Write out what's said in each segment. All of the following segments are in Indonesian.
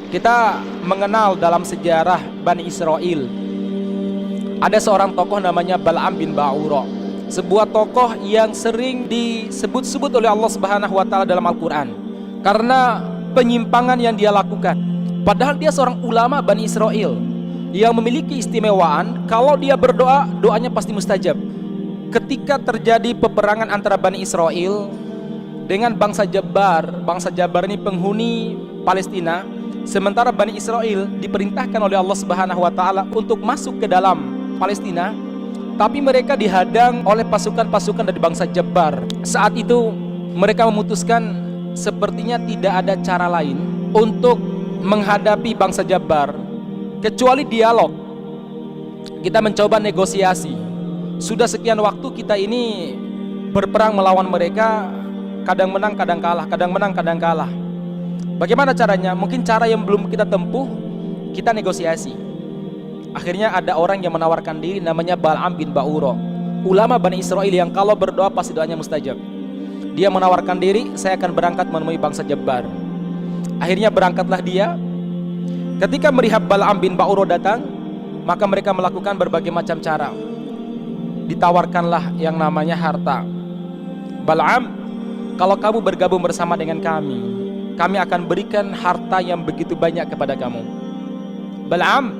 Kita mengenal dalam sejarah Bani Israel ada seorang tokoh namanya Bal'am bin Ba'ura, sebuah tokoh yang sering disebut-sebut oleh Allah Subhanahu wa taala dalam Al-Qur'an karena penyimpangan yang dia lakukan. Padahal dia seorang ulama Bani Israel yang memiliki istimewaan, kalau dia berdoa, doanya pasti mustajab. Ketika terjadi peperangan antara Bani Israel dengan bangsa Jabar ini penghuni Palestina, sementara Bani Israel diperintahkan oleh Allah Subhanahu wa taala untuk masuk ke dalam Palestina, tapi mereka dihadang oleh pasukan-pasukan dari bangsa Jabar. Saat itu mereka memutuskan sepertinya tidak ada cara lain untuk menghadapi bangsa Jabar kecuali dialog. Kita mencoba negosiasi. Sudah sekian waktu kita ini berperang melawan mereka, kadang menang, kadang kalah, kadang menang, kadang kalah. Bagaimana caranya? Mungkin cara yang belum kita tempuh, kita negosiasi. Akhirnya ada orang yang menawarkan diri, namanya Bal'am bin Ba'ura, ulama Bani Israel yang kalau berdoa pasti doanya mustajab. Dia menawarkan diri, saya akan berangkat menemui bangsa Jabar. Akhirnya berangkatlah dia. Ketika melihat Bal'am bin Ba'ura datang, maka mereka melakukan berbagai macam cara. Ditawarkanlah yang namanya harta. Bal'am, kalau kamu bergabung bersama dengan kami akan berikan harta yang begitu banyak kepada kamu. Bal'am,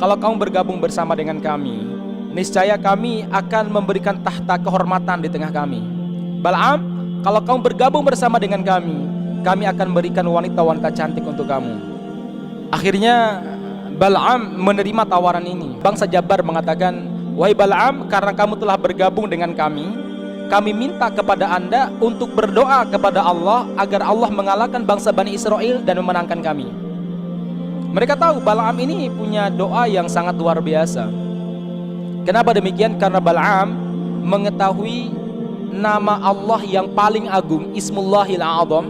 kalau kamu bergabung bersama dengan kami, niscaya kami akan memberikan tahta kehormatan di tengah kami. Bal'am, kalau kamu bergabung bersama dengan kami akan berikan wanita-wanita cantik untuk kamu. Akhirnya Bal'am menerima tawaran ini. Bangsa Jabar mengatakan, wahai Bal'am, karena kamu telah bergabung dengan kami minta kepada Anda untuk berdoa kepada Allah agar Allah mengalahkan bangsa Bani Israel dan memenangkan kami. Mereka tahu Bal'am ini punya doa yang sangat luar biasa. Kenapa demikian? Karena Bal'am mengetahui nama Allah yang paling agung, Ismullahil A'zam,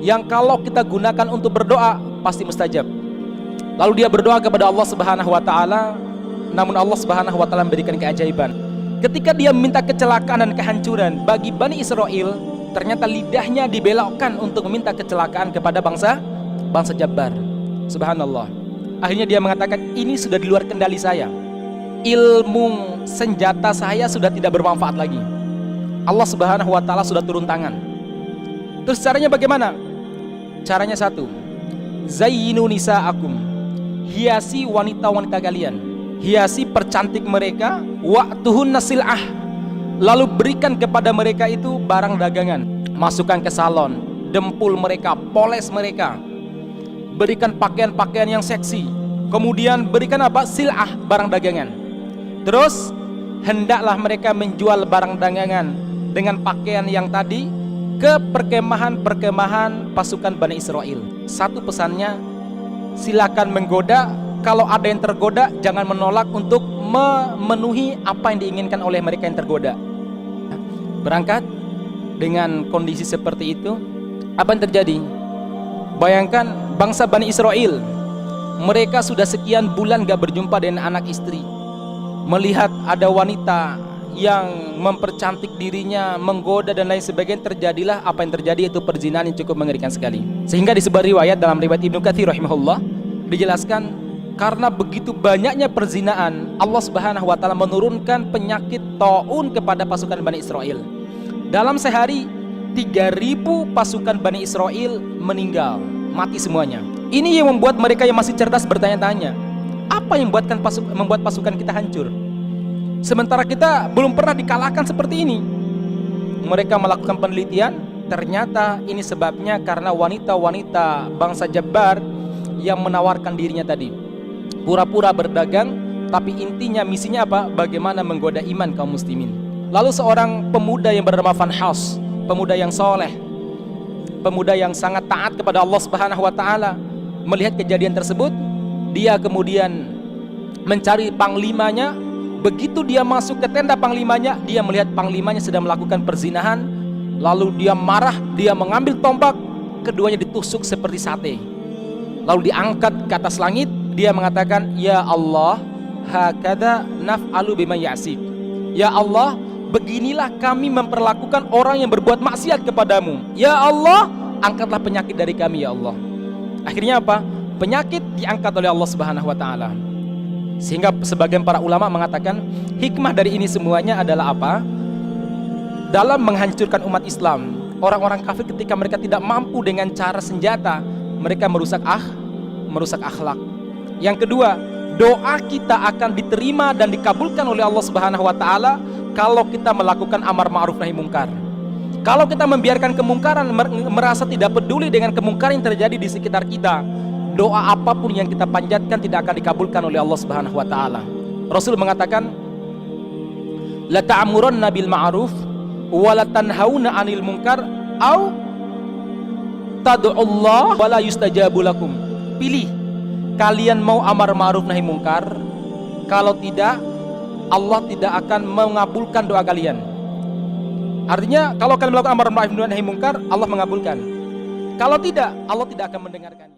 yang kalau kita gunakan untuk berdoa pasti mustajab. Lalu dia berdoa kepada Allah Subhanahu wa taala, namun Allah Subhanahu wa taala memberikan keajaiban. Ketika dia meminta kecelakaan dan kehancuran bagi Bani Israel, ternyata lidahnya dibelokkan untuk meminta kecelakaan kepada bangsa Jabar. Subhanallah. Akhirnya dia mengatakan, ini sudah di luar kendali saya. Ilmu senjata saya sudah tidak bermanfaat lagi. Allah Subhanahu wa taala sudah turun tangan. Terus caranya bagaimana? Caranya satu, zayyinu nisa'akum, hiasi wanita-wanita kalian, hiasi percantik mereka, wa'tuhunna sil'ah, lalu berikan kepada mereka itu barang dagangan. Masukkan ke salon, dempul mereka, poles mereka, berikan pakaian-pakaian yang seksi, kemudian berikan apa? Sil'ah, barang dagangan. Terus hendaklah mereka menjual barang dagangan dengan pakaian yang tadi ke perkemahan-perkemahan pasukan Bani Israel. Satu pesannya, silakan menggoda. Kalau ada yang tergoda, jangan menolak untuk memenuhi apa yang diinginkan oleh mereka yang tergoda. Berangkat dengan kondisi seperti itu, apa yang terjadi? Bayangkan bangsa Bani Israel, mereka sudah sekian bulan gak berjumpa dengan anak istri. Melihat ada wanita yang mempercantik dirinya, menggoda dan lain sebagainya, terjadilah apa yang terjadi, yaitu perzinahan yang cukup mengerikan sekali. Sehingga di sebuah riwayat dalam riwayat Ibnu Katsir rahimahullah dijelaskan, karena begitu banyaknya perzinahan, Allah Subhanahu wa taala menurunkan penyakit taun kepada pasukan Bani Israel. Dalam sehari 3.000 pasukan Bani Israel meninggal, mati semuanya. Ini yang membuat mereka yang masih cerdas bertanya-tanya, apa yang membuat pasukan kita hancur? Sementara kita belum pernah dikalahkan seperti ini. Mereka melakukan penelitian, ternyata ini sebabnya karena wanita-wanita bangsa Jabar yang menawarkan dirinya tadi. Pura-pura berdagang, tapi intinya misinya apa? Bagaimana menggoda iman kaum muslimin. Lalu seorang pemuda yang bernama Fanhas, pemuda yang soleh, pemuda yang sangat taat kepada Allah Subhanahu wa taala, melihat kejadian tersebut, dia kemudian mencari panglimanya. Begitu dia masuk ke tenda panglimanya, dia melihat panglimanya sedang melakukan perzinahan. Lalu dia marah, dia mengambil tombak, keduanya ditusuk seperti sate. Lalu diangkat ke atas langit, dia mengatakan, ya Allah, hakadha naf'alu bima ya'sik. Ya Allah, beginilah kami memperlakukan orang yang berbuat maksiat kepadamu. Ya Allah, angkatlah penyakit dari kami ya Allah. Akhirnya apa? penyakit diangkat oleh Allah Subhanahu wa taala. Sehingga sebagian para ulama mengatakan hikmah dari ini semuanya adalah apa? Dalam menghancurkan umat Islam. Orang-orang kafir ketika mereka tidak mampu dengan cara senjata, mereka merusak akhlak. Yang kedua, doa kita akan diterima dan dikabulkan oleh Allah Subhanahu wa taala kalau kita melakukan amar ma'ruf nahi mungkar. Kalau kita membiarkan kemungkaran, merasa tidak peduli dengan kemungkaran yang terjadi di sekitar kita, doa apapun yang kita panjatkan tidak akan dikabulkan oleh Allah Subhanahu wa taala. Rasul mengatakan, la ta'murunna bil ma'ruf wa la tanhauna 'anil munkar au tad'ullah wa la yustajabu lakum. Pilih, kalian mau amar ma'ruf nahi mungkar, kalau tidak Allah tidak akan mengabulkan doa kalian. Artinya kalau kalian melakukan amar ma'ruf nahi mungkar, Allah mengabulkan. Kalau tidak, Allah tidak akan mendengarkan.